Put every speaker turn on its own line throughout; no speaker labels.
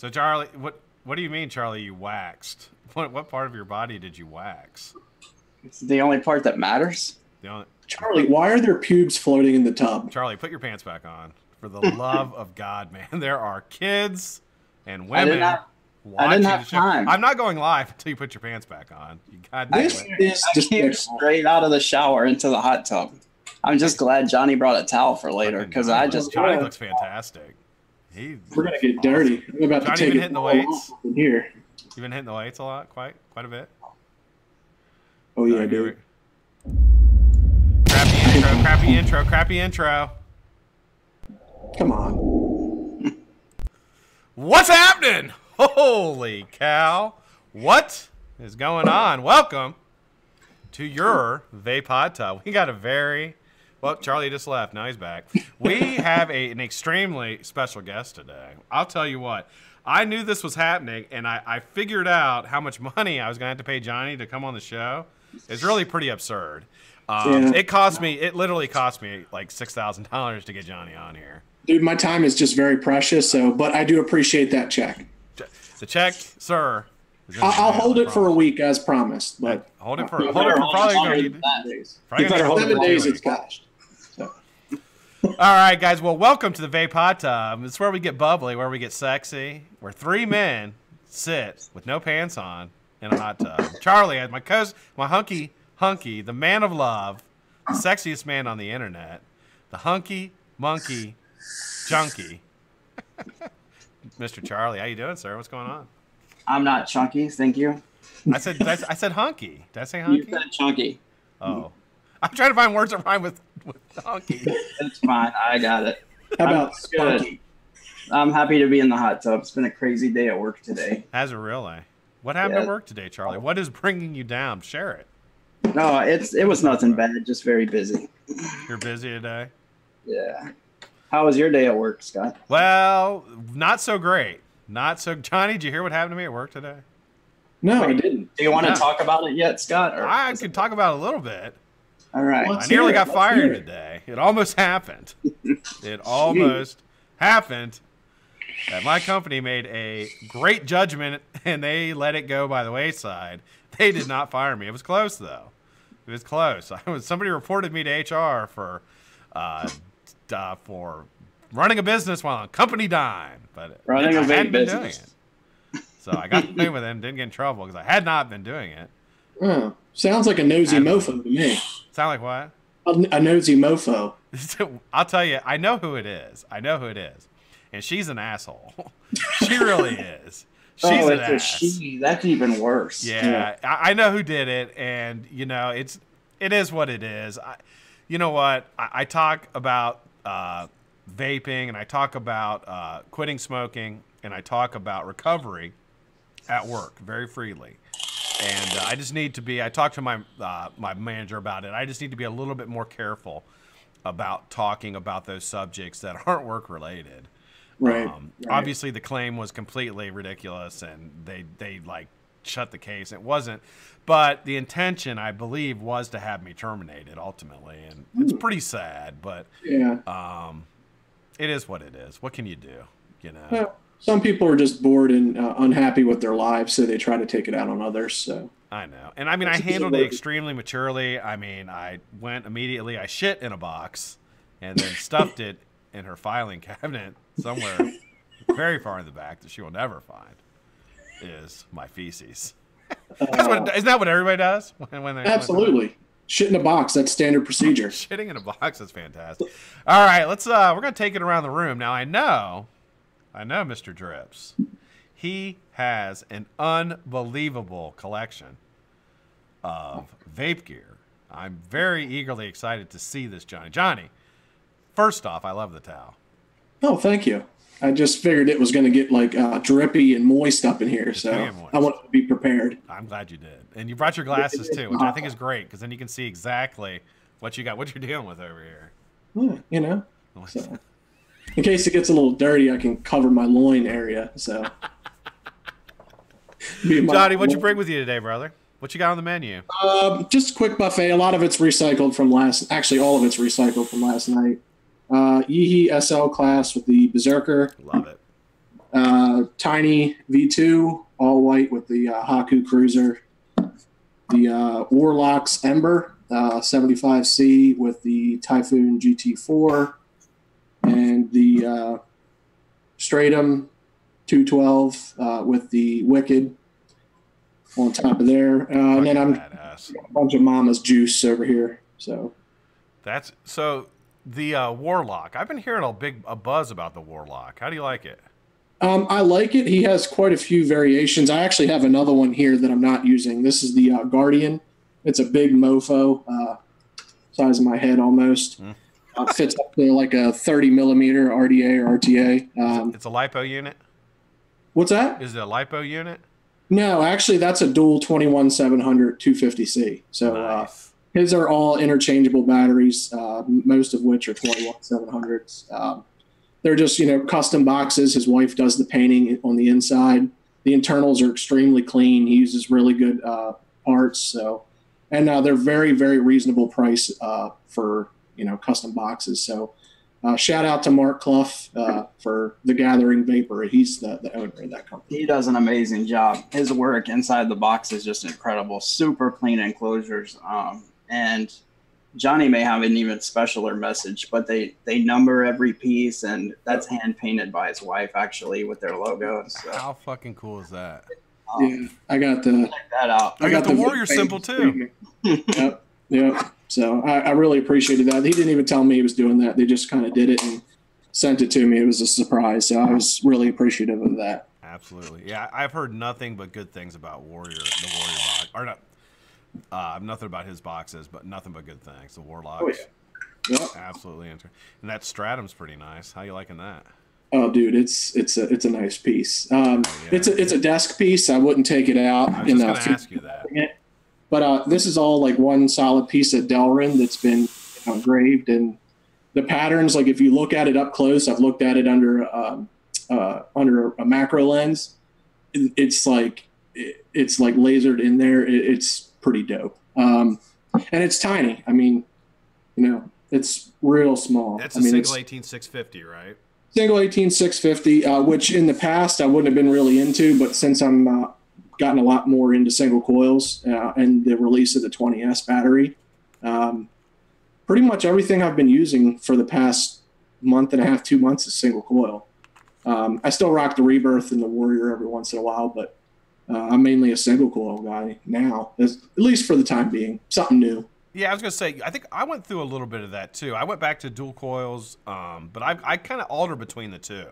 So Charlie, what do you mean, Charlie? You waxed? What part of your body did you wax?
It's the only part that matters.
Charlie, why are there pubes floating in the tub?
Charlie, put your pants back on. For the love of God, man. There are kids and women
I didn't have time.
I'm not going live until you put your pants back on. You
I came straight out of the shower into the hot tub. I'm just glad Johnny brought a towel for later because
Johnny looks fantastic.
We're gonna get dirty. I'm about
Johnny
to take
been hitting the weights
here.
You've been hitting the weights a lot, quite a bit.
Oh yeah, dude.
Crappy intro.
Come on.
What's happening? Holy cow. What is going on? Welcome to your Vape HotTub. We got a well, Charlie just left. Now he's back. We have an extremely special guest today. I'll tell you what. I knew this was happening, and I figured out how much money I was going to have to pay Johnny to come on the show. It's really pretty absurd. It literally cost me like $6,000 to get Johnny on here.
Dude, my time is just very precious, but I do appreciate that check.
The check, sir.
I'll hold it for a week as promised. But
hold it for probably 7
days. It's cashed. So.
All right, guys. Well, welcome to the Vape HotTub. It's where we get bubbly, where we get sexy, where three men sit with no pants on in a hot tub. Charlie, my hunky, the man of love, the sexiest man on the internet, the hunky monkey junkie. Mr. Charlie, how you doing, sir? What's going on?
I'm not chunky, thank you.
I said hunky. Did I say hunky?
You said chunky.
Oh. I'm trying to find words that rhyme with hunky.
It's fine. I got it.
How about spunky?
I'm happy to be in the hot tub. It's been a crazy day at work today.
Has it really? What happened at work today, Charlie? What is bringing you down? Share it.
No, it was nothing bad. Just very busy.
You're busy today?
Yeah. How was your day at work, Scott?
Well, not so great. Johnny, did you hear what happened to me at work today?
No, I didn't.
Do you want to talk about it yet, Scott?
I could talk about it a little bit.
All right.
I nearly got fired today. It almost happened. It almost happened. That my company made a great judgment and they let it go by the wayside. They did not fire me. It was close though. It was close. Somebody reported me to HR for running a business while on company dime, but I hadn't been doing it. So I got away with it and didn't get in trouble because I had not been doing it.
Oh, sounds like a nosy mofo to me.
Sound like what?
A nosy mofo.
I'll tell you, I know who it is. And she's an asshole. She really is. She's an ass.
That's even worse.
Yeah, I know who did it, and it is what it is. You know what? I talk about vaping, and I talk about quitting smoking, and I talk about recovery at work very freely. And I just need to be. I talked to my manager about it. I just need to be a little bit more careful about talking about those subjects that aren't work related.
Right.
Obviously, the claim was completely ridiculous, and they like shut the case. It wasn't, but the intention, I believe, was to have me terminated ultimately, and it's pretty sad. But
yeah,
it is what it is. What can you do?
Well, some people are just bored and unhappy with their lives, so they try to take it out on others. So
I know, and I mean, I handled it extremely maturely. I mean, I went immediately. I shit in a box, and then stuffed it in her filing cabinet somewhere very far in the back that she will never find is my feces. Isn't that what everybody does?
Absolutely. Shit in a box, that's standard procedure.
Shitting in a box is fantastic. All right, we're going to take it around the room. Now, I know Mr. Drips. He has an unbelievable collection of vape gear. I'm very eagerly excited to see this, Johnny. Johnny, first off, I love the towel.
Oh, thank you. I just figured it was going to get like drippy and moist up in here, so I wanted to be prepared.
I'm glad you did. And you brought your glasses too, which I think is great because then you can see exactly what you got, what you're dealing with over here.
Yeah, so, in case it gets a little dirty, I can cover my loin area. So,
Johnny, what'd you bring with you today, brother? What you got on the menu?
Just a quick buffet. A lot of it's recycled from actually all of it's recycled from last night. Yeehee SL class with the Berserker.
Love it.
Tiny V2, all white with the Haku Cruiser. The Warlock's Ember 75C with the Typhoon GT4. And the Stratum 212 with the Wicked on top of there. And then I'm a bunch of Mama's Juice over here. So
that's the Warlock. I've been hearing a buzz about the Warlock. How do you like it?
I like it. He has quite a few variations. I actually have another one here that I'm not using. This is the Guardian. It's a big mofo, size of my head almost. Fits up to like a 30 millimeter RDA or RTA.
It's a LiPo unit?
What's that?
Is it a LiPo unit? No,
actually, that's a dual 21700 250C. So nice. His are all interchangeable batteries, most of which are 21700s. They're just, custom boxes. His wife does the painting on the inside. The internals are extremely clean. He uses really good parts. So, and they're very, very reasonable price for, custom boxes. So shout out to Mark Clough for the Gathering Vapor. He's the owner of that company.
He does an amazing job. His work inside the box is just incredible. Super clean enclosures. And Johnny may have an even specialer message, but they number every piece, and that's hand painted by his wife actually with their logo. So.
How fucking cool is that?
Yeah, I got the
check that out.
I got the Warrior symbol too.
Yep. So I really appreciated that. He didn't even tell me he was doing that. They just kind of did it and sent it to me. It was a surprise. So I was really appreciative of that.
Absolutely. Yeah, I've heard nothing but good things about the Warrior box. Or not. Nothing about his boxes, but nothing but good things. The Warlocks.
Oh, yeah. Yep.
Absolutely interesting. And that Stratum's pretty nice. How you liking that?
Oh, dude, it's a nice piece. It's a desk piece. I wouldn't take it out.
I was just going to ask you that.
But this is all like one solid piece of Delrin that's been engraved, and the patterns. Like if you look at it up close, I've looked at it under a macro lens. It's like lasered in there. It's pretty dope. And it's tiny. I mean, it's real small.
That's a single 18650, right?
Single 18650, which in the past I wouldn't have been really into, but since I'm gotten a lot more into single coils and the release of the 20S battery, pretty much everything I've been using for the past month and a half, 2 months is single coil. I still rock the Rebirth and the Warrior every once in a while, but I'm mainly a single coil guy now, at least for the time being. Something new.
Yeah, I was going to say, I think I went through a little bit of that too. I went back to dual coils, but I kind of alter between the two.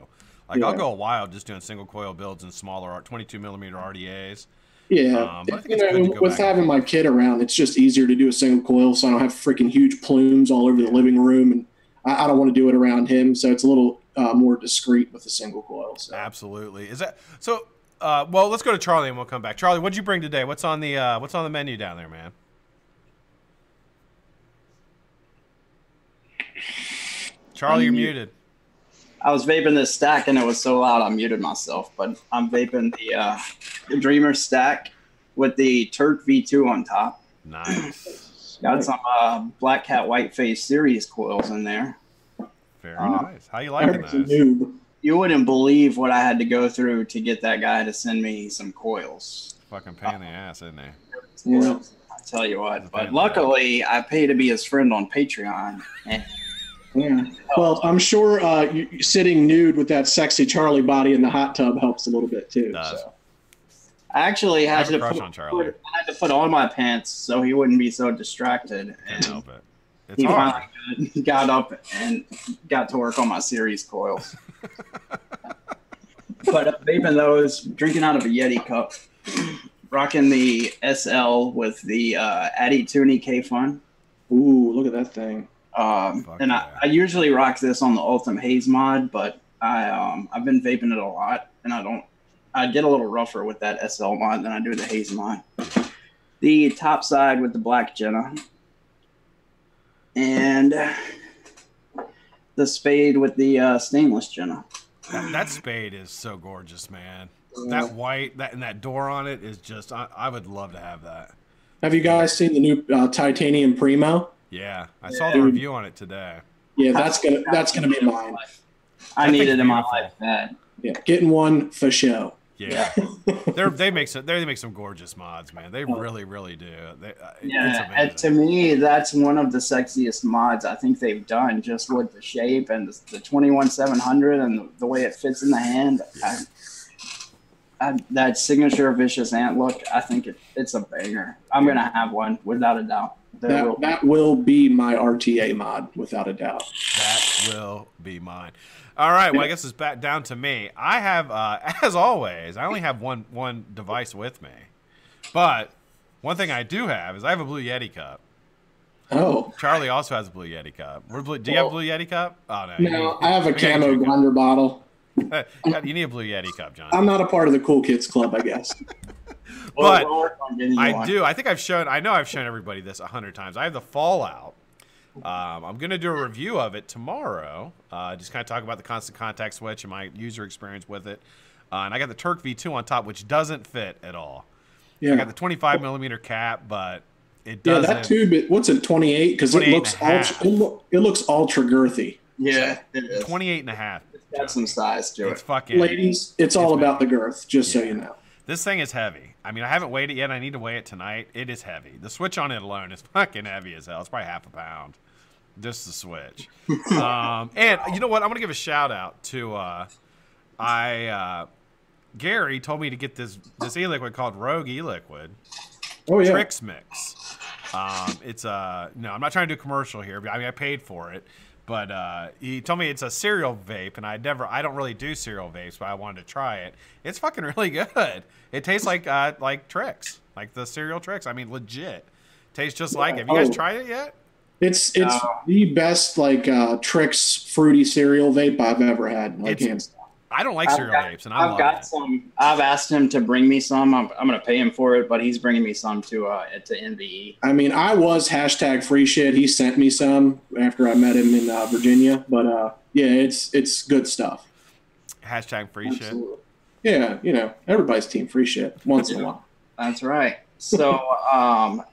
Like, I'll go a while just doing single coil builds in smaller 22 millimeter RDAs.
Yeah, but I think it's good to go with having my kid around, it's just easier to do a single coil, so I don't have freaking huge plumes all over the living room, and I don't want to do it around him, so it's a little more discreet with the single coil. So.
Absolutely. Is that so? Well, let's go to Charlie and we'll come back. Charlie, what'd you bring today? What's on the menu down there, man? Charlie, you're muted.
I was vaping this stack and it was so loud I muted myself, but I'm vaping the Dreamer stack with the Turk V2 on top.
Nice.
Got some BlackCat Whiteface series coils in there.
Very nice. How you liking those?
You wouldn't believe what I had to go through to get that guy to send me some coils.
Fucking pain in the ass, isn't they?
Yeah. I tell you what. But luckily, I pay to be his friend on Patreon. And
yeah. Well, I'm sure you sitting nude with that sexy Charlie body in the hot tub helps a little bit too. So.
I actually had to put on my pants so he wouldn't be so distracted.
Can't help it.
He finally got up and got to work on my series coils. But vaping those, drinking out of a Yeti cup, rocking the SL with the Addy Toonie K-Fun.
Ooh, look at that thing.
And I usually rock this on the Ultimate Haze mod, but I've been vaping it a lot, and I get a little rougher with that SL mod than I do the Haze mod. The top side with the Black Jenna. And the Spade with the stainless Jenna.
That Spade is so gorgeous, man. That white, and that door on it is just, I would love to have that.
Have you guys seen the new Titanium Primo?
Yeah, I saw the review on it today.
Yeah, that's gonna be mine.
I need it in my life bad.
Yeah, getting one for show.
Yeah, they make some gorgeous mods, man. They really do.
And to me, that's one of the sexiest mods I think they've done, just with the shape and the 21700 and the way it fits in the hand. That signature vicious ant look, I think it's a banger. I'm gonna have one without a doubt.
That will be my RTA mod without a doubt.
That will be mine. All right, well, I guess it's back down to me. I have, as always, I only have one device with me. But one thing I do have is I have a Blue Yeti cup.
Oh.
Charlie also has a Blue Yeti cup. Do you have a Blue Yeti cup? Oh, no.
No, I have a camo grinder bottle.
You need a Blue Yeti cup, John.
I'm not a part of the cool kids club, I guess.
But I do. I think I know I've shown everybody this 100 times. I have the Fallout. I'm going to do a review of it tomorrow. Just kind of talk about the constant contact switch and my user experience with it. And I got the Turk V2 on top, which doesn't fit at all. Yeah. I got the 25 millimeter cap, but it doesn't.
Yeah, that tube, what's it, 28? Because it looks ultra girthy.
Yeah, it is.
28 and a half.
It's got some size to it.
Ladies, it's all about the girth, just so you know.
This thing is heavy. I mean, I haven't weighed it yet. I need to weigh it tonight. It is heavy. The switch on it alone is fucking heavy as hell. It's probably half a pound. Just the switch. And you know what? I'm going to give a shout out to Gary told me to get this e-liquid called Rogue e-liquid.
Oh, yeah.
Tricks Mix. It's no, I'm not trying to do a commercial here. But I mean, I paid for it. But he told me it's a cereal vape, and I don't really do cereal vapes, but I wanted to try it. It's fucking really good. It tastes like Tricks, like the cereal Tricks. I mean, legit. Tastes just like it. Have you guys tried it yet?
It's the best Tricks fruity cereal vape I've ever had.
I don't like cereal vapes, and I've got
some. I've asked him to bring me some. I'm going to pay him for it, but he's bringing me some to NVE.
I mean, I was #free shit. He sent me some after I met him in Virginia, but yeah, it's good stuff.
#free shit.
Yeah, everybody's team free shit once in a while.
That's right. So,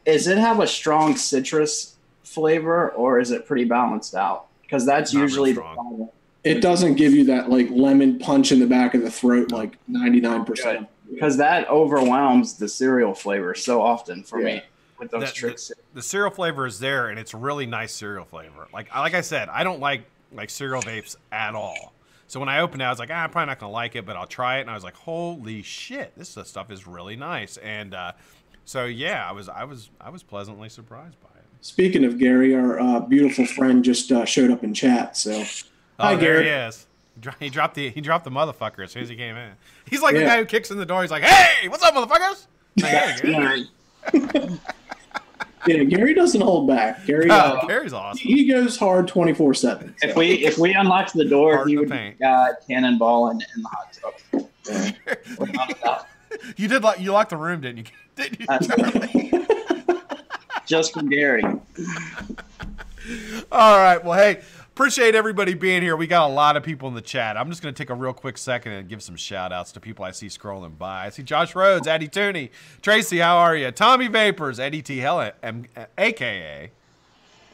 does it have a strong citrus flavor, or is it pretty balanced out? Because that's usually the problem.
It doesn't give you that lemon punch in the back of the throat 99%.
Because that overwhelms the cereal flavor so often for me with those Tricks.
The cereal flavor is there, and it's really nice cereal flavor. Like I said, I don't like cereal vapes at all. So when I opened it, I was like, I'm probably not gonna like it, but I'll try it. And I was like, holy shit, this stuff is really nice. And so yeah, I was pleasantly surprised by it.
Speaking of Gary, our beautiful friend just showed up in chat. So.
Oh, hi, Gary. There he is. He dropped the motherfucker as soon as he came in. He's like the guy who kicks in the door. He's like, "Hey, what's up, motherfuckers?" Like, hey, Gary.
Yeah, Gary doesn't hold back. Gary's
awesome.
He goes hard 24/7. So.
If we unlocked the door, he would cannonball in the hot tub.
You locked the room, didn't you?
Just from Gary.
All right. Well, hey. Appreciate everybody being here. We got a lot of people in the chat. I'm just going to take a real quick second and give some shout-outs to people I see scrolling by. I see Josh Rhodes, Addy Tooney, Tracy, how are you? Tommy Vapors, Eddie T. Hell, a.k.a.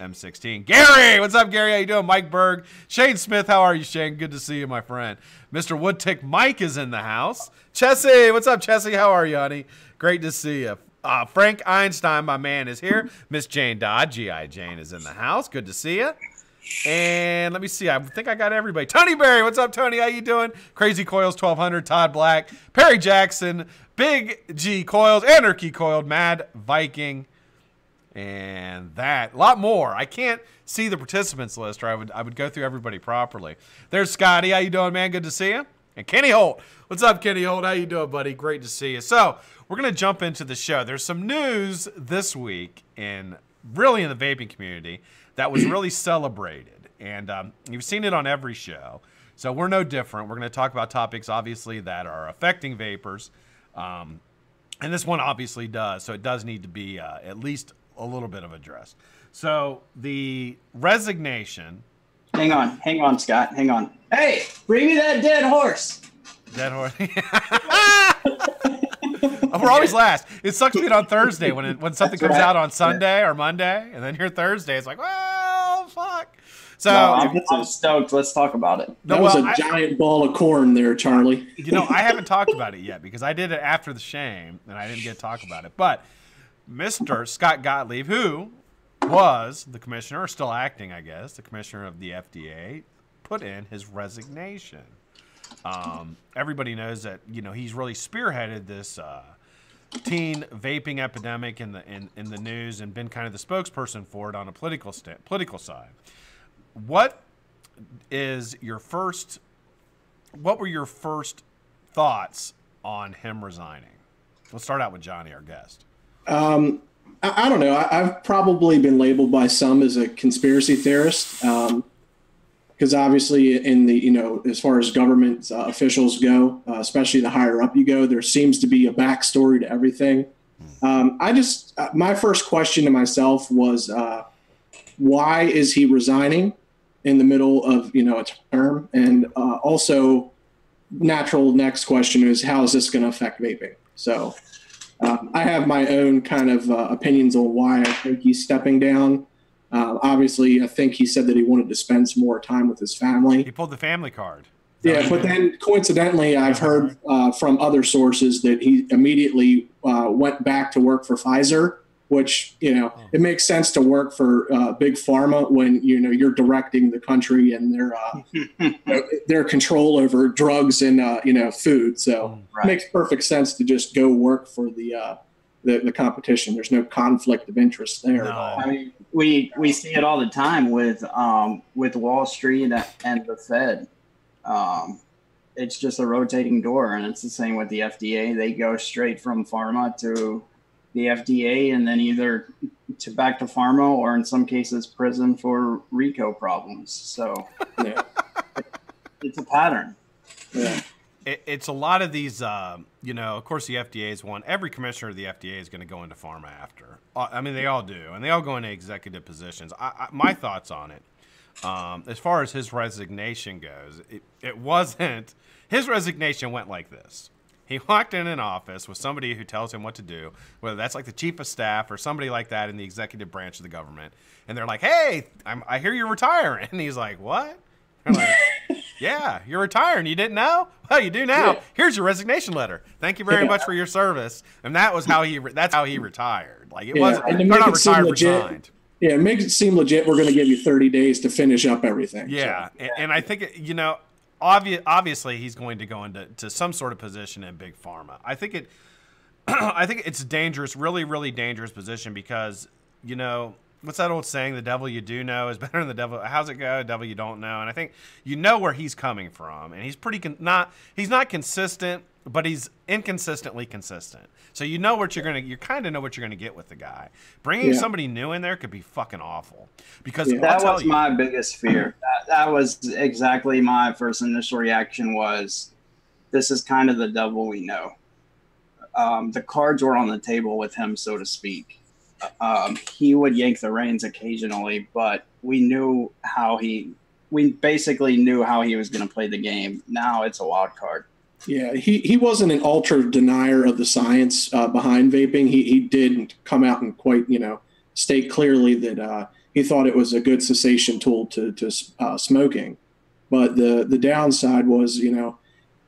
M16. Gary, what's up, Gary? How you doing? Mike Berg. Shane Smith, how are you, Shane? Good to see you, my friend. Mr. Woodtick Mike is in the house. Chessie, what's up, Chessie? How are you, honey? Great to see you. Frank Einstein, my man, is here. Miss Jane Dodd, G.I. Jane, is in the house. Good to see you. And let me see. I think I got everybody. Tony Berry, what's up, Tony? How you doing? Crazy Coils 1200, Todd Black, Perry Jackson, Big G Coils, Anarchy Coiled, Mad Viking, and that. A lot more. I can't see the participants list, or I would go through everybody properly. There's Scotty. How you doing, man? Good to see you. And Kenny Holt. What's up, Kenny Holt? How you doing, buddy? Great to see you. So we're going to jump into the show. There's some news this week really in the vaping community that was really celebrated, and you've seen it on every show, so we're no different. We're going to talk about topics, obviously, that are affecting vapors, and this one obviously does, so it does need to be at least a little bit of address. So the resignation...
Hang on, Scott, hang on. Hey, bring me that dead horse!
Dead horse? We're always last. It sucks being on Thursday when something comes out on Sunday or Monday, and then here Thursday, it's like, well, fuck. So
I'm stoked. Let's talk about it.
That was a giant ball of corn there, Charlie.
You know, I haven't talked about it yet because I did it after the shame and I didn't get to talk about it. But Mr. Scott Gottlieb, who was the commissioner, or still acting, I guess, the commissioner of the FDA, put in his resignation. Everybody knows that, you know, he's really spearheaded this teen vaping epidemic in the news and been kind of the spokesperson for it on a political side. What were your first thoughts on him resigning? Let's start out with Johnny, our guest.
I don't know. I've probably been labeled by some as a conspiracy theorist, because obviously in the, you know, as far as government officials go, especially the higher up you go, there seems to be a backstory to everything. My first question to myself was, why is he resigning in the middle of, you know, a term? And also, natural next question is, how is this going to affect vaping? So I have my own kind of opinions on why I think he's stepping down. Obviously, I think he said that he wanted to spend some more time with his family.
He pulled the family card.
Yeah, but then coincidentally, I've heard from other sources that he immediately went back to work for Pfizer, which, you know, it makes sense to work for big pharma when, you know, you're directing the country and their control over drugs and, you know, food. So it makes perfect sense to just go work for the competition. There's no conflict of interest there at all.
I mean, we see it all the time with Wall Street and the Fed. It's just a rotating door, and it's the same with the FDA. They go straight from pharma to the FDA and then either back to pharma or in some cases prison for RICO problems. So it's a pattern.
Yeah.
It's a lot of these, you know, of course the FDA is one. Every commissioner of the FDA is going to go into pharma after. I mean, they all do, and they all go into executive positions. My thoughts on it, as far as his resignation goes, it wasn't, his resignation went like this. He walked in an office with somebody who tells him what to do, whether that's like the chief of staff or somebody like that in the executive branch of the government. And they're like, hey, I hear you're retiring. And he's like, what? They're like, yeah, you're retiring. You didn't know? Well, you do now. Yeah. Here's your resignation letter. Thank you very much for your service. And that was that's how he retired. Like it wasn't, they're not retired, resigned.
Yeah, it makes it seem legit. We're going to give you 30 days to finish up everything.
Yeah. So. And I think, you know, obviously he's going to go into some sort of position in big pharma. I think it's dangerous, really, really dangerous position because, you know, what's that old saying? The devil you do know is better than the devil. How's it go? The devil you don't know. And I think you know where he's coming from, and he's he's not consistent, but he's inconsistently consistent. So you know you kind of know what you're gonna get with the guy. Bringing somebody new in there could be fucking awful because
that was my biggest fear. That was exactly my first initial reaction was, this is kind of the devil we know. The cards were on the table with him, so to speak. He would yank the reins occasionally, but we basically knew how he was going to play the game. Now it's a wild card.
Yeah, he wasn't an ultra denier of the science behind vaping. He did come out and quite, you know, state clearly that he thought it was a good cessation tool to smoking. But the downside was, you know,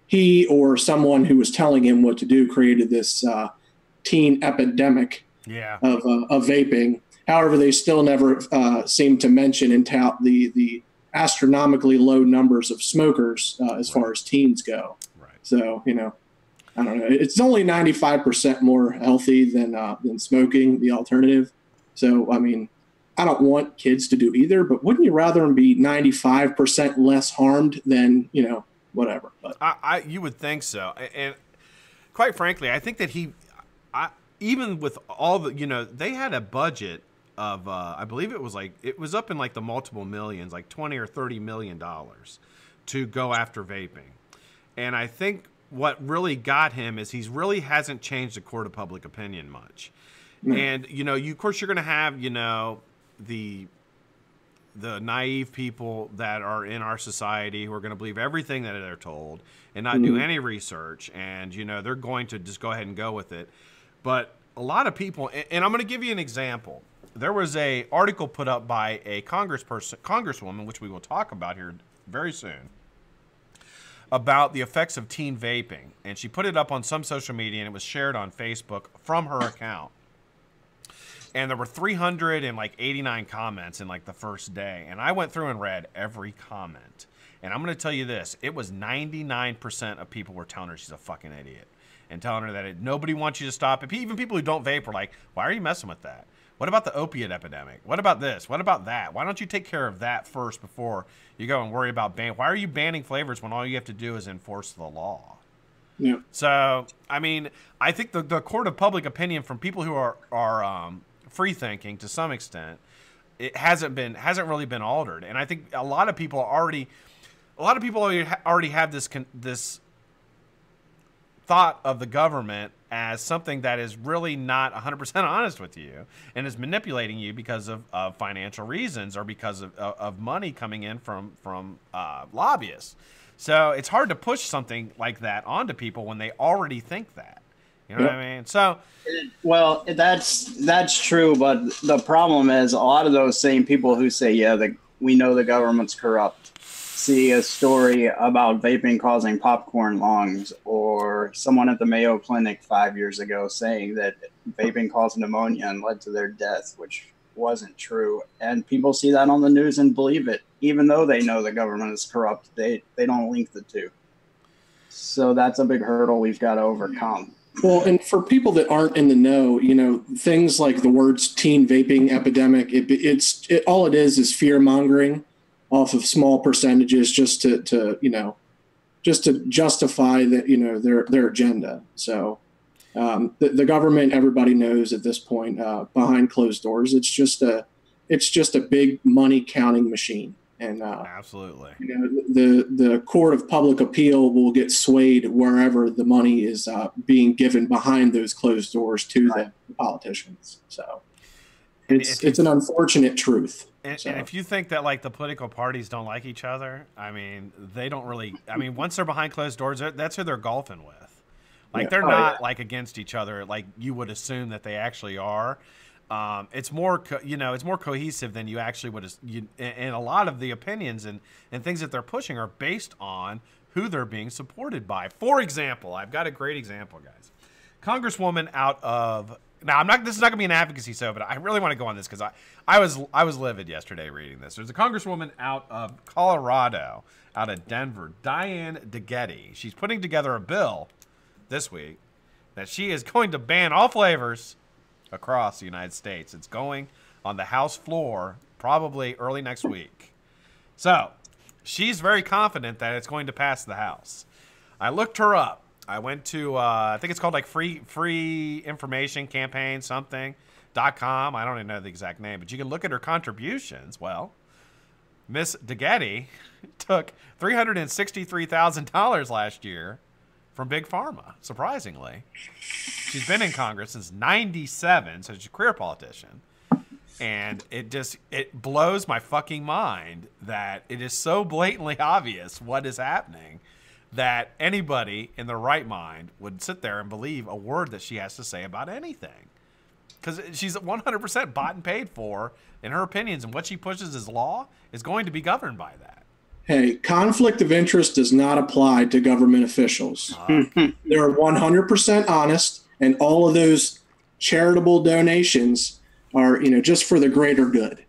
he or someone who was telling him what to do created this teen epidemic of vaping. However, they still never seem to mention and tout the astronomically low numbers of smokers as far as teens go. Right. So, you know, I don't know. It's only 95% more healthy than smoking, the alternative. So, I mean, I don't want kids to do either, but wouldn't you rather them be 95% less harmed than, you know, whatever? But
you would think so. And quite frankly, I think that even with all the, you know, they had a budget of, I believe it was up in like the multiple millions, like 20 or $30 million to go after vaping. And I think what really got him is he's really hasn't changed the court of public opinion much. Mm. And, you know, of course you're going to have, you know, the naive people that are in our society who are going to believe everything that they're told and not do any research. And, you know, they're going to just go ahead and go with it. But a lot of people, and I'm going to give you an example. there was a article put up by a congresswoman, which we will talk about here very soon, about the effects of teen vaping. And she put it up on some social media, and it was shared on Facebook from her account. And there were 389 comments in like the first day. And I went through and read every comment. And I'm going to tell you this. It was 99% of people were telling her she's a fucking idiot. And telling her that nobody wants you to stop it. Even people who don't vape were like, why are you messing with that? What about the opiate epidemic? What about this? What about that? Why don't you take care of that first before you go and worry about banning? Why are you banning flavors when all you have to do is enforce the law?
Yeah.
So, I mean, I think the court of public opinion from people who are free thinking to some extent, it hasn't really been altered. And I think a lot of people already have this thought of the government as something that is really not 100% honest with you and is manipulating you because of financial reasons or because of money coming in from lobbyists. So it's hard to push something like that onto people when they already think that. You know what I mean? So,
well, that's true, but the problem is a lot of those same people who say, yeah, we know the government's corrupt, see a story about vaping causing popcorn lungs, or someone at the Mayo Clinic 5 years ago saying that vaping caused pneumonia and led to their death, which wasn't true. And people see that on the news and believe it, even though they know the government is corrupt. They don't link the two. So that's a big hurdle we've got to overcome.
Well, and for people that aren't in the know, you know, things like the words teen vaping epidemic, all it is fear mongering off of small percentages just to justify that, you know, their agenda. So the government, everybody knows at this point, behind closed doors, it's just a big money counting machine. And
absolutely,
you know, the court of public appeal will get swayed wherever the money is being given behind those closed doors to the politicians. So it's an unfortunate truth.
And if you think that like the political parties don't like each other, I mean, they don't really. I mean, once they're behind closed doors, that's who they're golfing with. Like they're not like against each other, like you would assume that they actually are. It's more, it's more cohesive than you actually would. And a lot of the opinions and things that they're pushing are based on who they're being supported by. For example, I've got a great example, guys. Congresswoman out of this is not gonna be an advocacy show, but I really want to go on this because I was livid yesterday reading this. There's a congresswoman out of Colorado, out of Denver, Diane DeGette. She's putting together a bill this week that she is going to ban all flavors across the United States. It's going on the House floor probably early next week. So she's very confident that it's going to pass the House. I looked her up. I went to I think it's called like free information campaign something.com. I don't even know the exact name, but you can look at her contributions. Well, Miss DeGette took $363,000 last year from Big Pharma, surprisingly. She's been in Congress since '97, so she's a career politician. And it blows my fucking mind that it is so blatantly obvious what is happening that anybody in their right mind would sit there and believe a word that she has to say about anything. Because she's 100% bought and paid for, in her opinions, and what she pushes as law is going to be governed by that.
Hey, conflict of interest does not apply to government officials. They're 100% honest, and all of those charitable donations are, just for the greater good.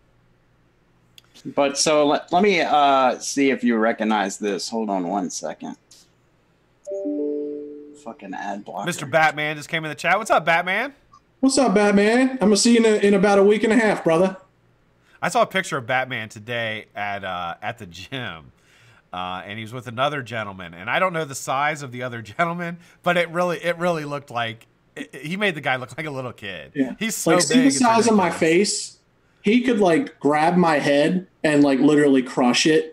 But so let me see if you recognize this. Hold on one second. Fucking ad blocker.
Mr. Batman just came in the chat. What's up, Batman?
What's up, Batman? I'm gonna see you in about a week and a half, brother.
I saw a picture of Batman today at the gym, and he was with another gentleman. And I don't know the size of the other gentleman, but it really looked like he made the guy look like a little kid.
Yeah.
He's so big.
See the size of my face? He could grab my head and literally crush it.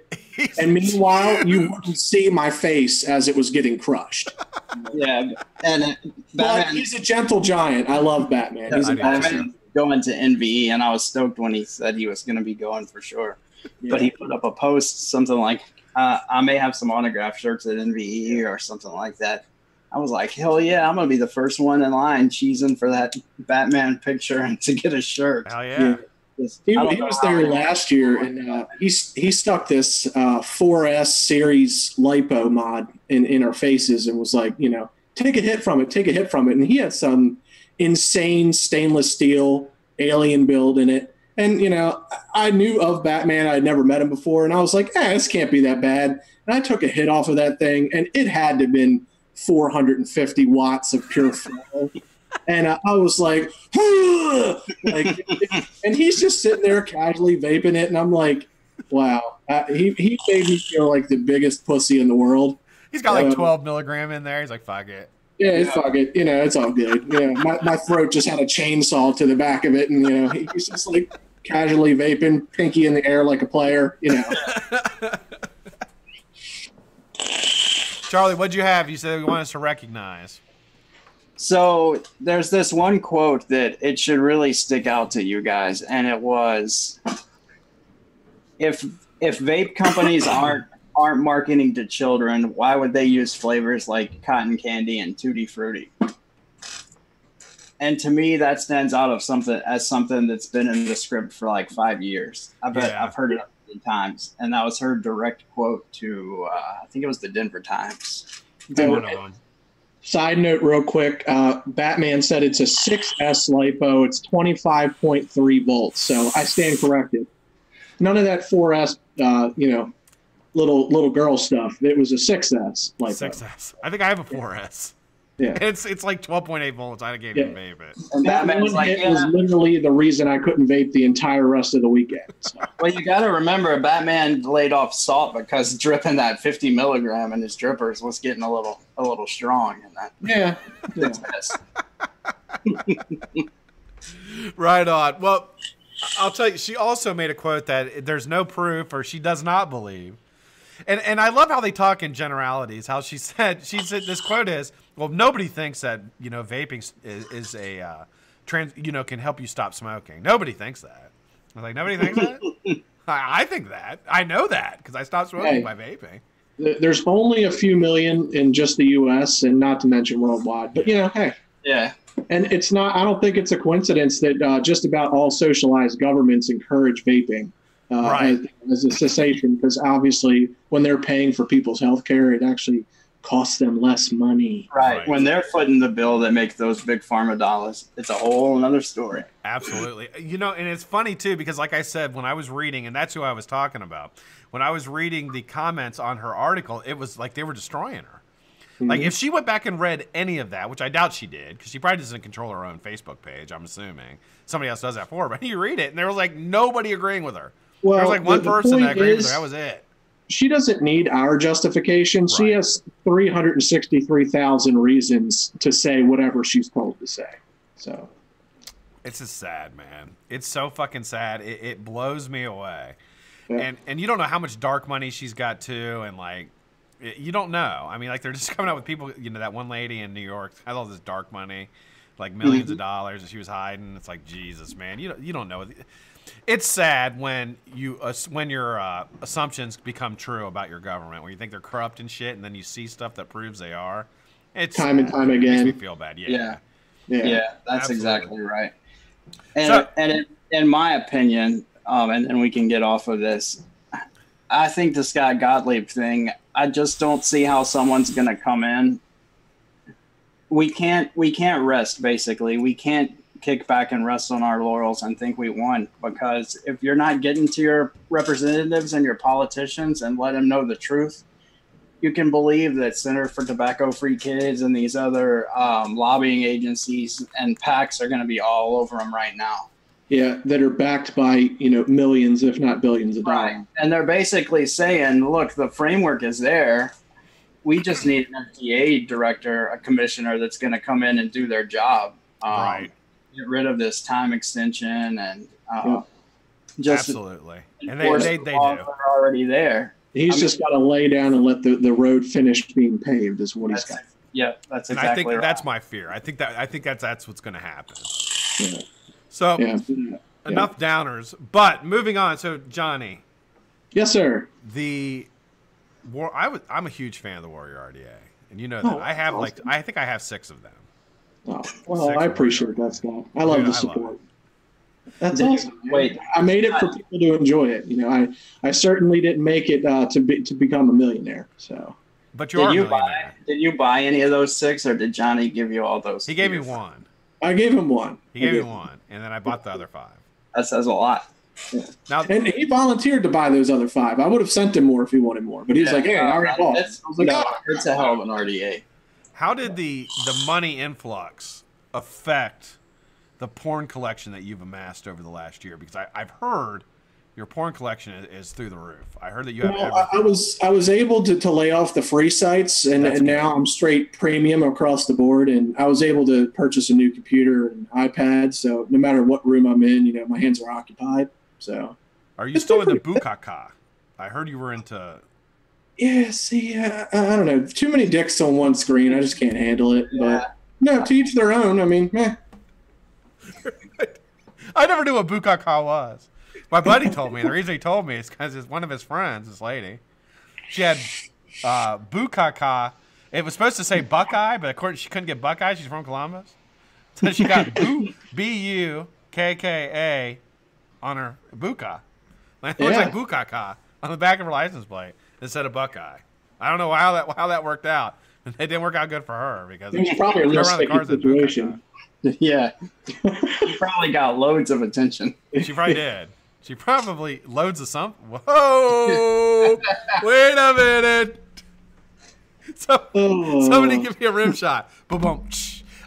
And meanwhile, you wouldn't see my face as it was getting crushed.
Yeah, and
Batman, he's a gentle giant. I love Batman. He's
Batman going to NVE, and I was stoked when he said he was going to be going for sure. Yeah. But he put up a post, something like, I may have some autograph shirts at NVE or something like that. I was like, hell yeah, I'm gonna be the first one in line cheesing for that Batman picture and to get a shirt.
Hell yeah.
He was there last year, and he stuck this 4S series lipo mod in our faces and was like, take a hit from it, take a hit from it. And he had some insane stainless steel alien build in it. And, I knew of Batman. I'd never met him before. And I was like, this can't be that bad. And I took a hit off of that thing, and it had to have been 450 watts of pure flow. And I was like, and he's just sitting there casually vaping it. And I'm like, wow, he made me feel like the biggest pussy in the world.
He's got like 12 milligram in there. He's like, fuck it.
Yeah, fuck it. It's all good. My throat just had a chainsaw to the back of it. And, he's just like casually vaping, pinky in the air like a player,
Charlie, what'd you have? You said you want us to recognize.
So there's this one quote that it should really stick out to you guys, and it was, if vape companies aren't marketing to children, why would they use flavors like cotton candy and Tutti Frutti? And to me, that stands out as something that's been in the script for like 5 years. I've heard it a few times, and that was her direct quote to I think it was the Denver Times.
One of them.
Side note real quick, Batman said it's a 6S LiPo. It's 25.3 volts, so I stand corrected. None of that 4S, little girl stuff. It was a 6S LiPo.
6S. I think I have a 4S.
Yeah.
It's like 12.8 volts. I can't even vape it.
And
that one
like,
hit was literally the reason I couldn't vape the entire rest of the weekend. So.
Well, you got to remember, Batman laid off salt because dripping that 50 milligram in his drippers was getting a little strong in that.
Yeah.
Right on. Well, I'll tell you, she also made a quote that there's no proof, or she does not believe. And I love how they talk in generalities. How she said this quote is, well, nobody thinks that vaping is a can help you stop smoking. Nobody thinks that. I was like, nobody thinks that. I think that. I know that because I stopped smoking by vaping.
There's only a few million in just the U.S. and not to mention worldwide. But hey,
yeah.
And it's not. I don't think it's a coincidence that just about all socialized governments encourage vaping. As a cessation, because obviously when they're paying for people's health care, it actually costs them less money.
Right. When they're footing the bill that make those big pharma dollars, it's a whole another story.
Absolutely. And it's funny too, because like I said, when I was reading, and that's who I was talking about, when I was reading the comments on her article, it was like they were destroying her. Mm-hmm. Like if she went back and read any of that, which I doubt she did, because she probably doesn't control her own Facebook page, I'm assuming. Somebody else does that for her, but you read it and there was like nobody agreeing with her. Well, there was like one person that agreed with her. That was it.
She doesn't need our justification. Right. She has 363,000 reasons to say whatever she's told to say. So
it's just sad, man. It's so fucking sad. It blows me away.
Yeah.
And you don't know how much dark money she's got too, and like you don't know. I mean, like they're just coming out with people. That one lady in New York had all this dark money, like millions of dollars, and she was hiding. It's like Jesus, man. You don't know. It's sad when your assumptions become true about your government, where you think they're corrupt and shit, and then you see stuff that proves they are. It's
time and time again.
It makes me feel bad. Yeah,
that's exactly right. And in my opinion, and then we can get off of this. I think the Scott Gottlieb thing. I just don't see how someone's going to come in. We can't rest. Basically, we can't kick back and rest on our laurels and think we won, because if you're not getting to your representatives and your politicians and let them know the truth, you can believe that Center for Tobacco Free Kids and these other lobbying agencies and PACs are going to be all over them right now.
Yeah, that are backed by millions, if not billions of dollars.
Right. And they're basically saying, look, the framework is there. We just need an FDA director, a commissioner that's going to come in and do their job.
Right.
Get rid of this time extension and
just absolutely. And they do.
Are already there.
He's just got to lay down and let the road finish being paved. Is what he's got.
Yeah, that's exactly.
And I think
right.
That's my fear. I think that's what's going to happen.
Yeah.
So enough downers. But moving on. So Johnny.
Yes, sir.
I'm a huge fan of the Warrior RDA. and you know that. I have
awesome.
I think I have 6 of them.
Oh, well, I appreciate that, Scott. I love the support. That's awesome.
Wait,
I made it for people to enjoy it. You know, I certainly didn't make it to become a millionaire. So,
but you are a millionaire.
Did you buy any of those 6, or did Johnny give you all those?
He gave me 1.
I gave him 1.
He gave me 1, and then I bought the other 5.
That says a lot.
Yeah. Now, and he volunteered to buy those other 5. I would have sent him more if he wanted more, but he was like, "Hey, I already bought." I was like,
it's a hell of an RDA.
How did the money influx affect the porn collection that you've amassed over the last year? Because I've heard your porn collection is through the roof. I heard that you have.
Well, I was able to lay off the free sites, and now I'm straight premium across the board. And I was able to purchase a new computer and iPad, so no matter what room I'm in, you know, my hands are occupied. So,
are you still into Bukaka? I heard you were into.
Yeah, see, I don't know. Too many dicks on one screen. I just can't handle it. But no, to each their own. I mean, meh.
I never knew what Bukaka was. My buddy told me. The reason he told me is because one of his friends, this lady, she had Bukaka. It was supposed to say Buckeye, but of course she couldn't get Buckeye. She's from Columbus. So she got B-U-K-K-A on her Buka. It looks like Bukaka on the back of her license plate instead of Buckeye. I don't know how that worked out. It didn't work out good for her because
it was probably a real sticky situation.
Yeah. She probably got loads of attention.
She probably did. She probably loads of something. Whoa! Wait a minute. Somebody give me a rim shot. Boom, boom.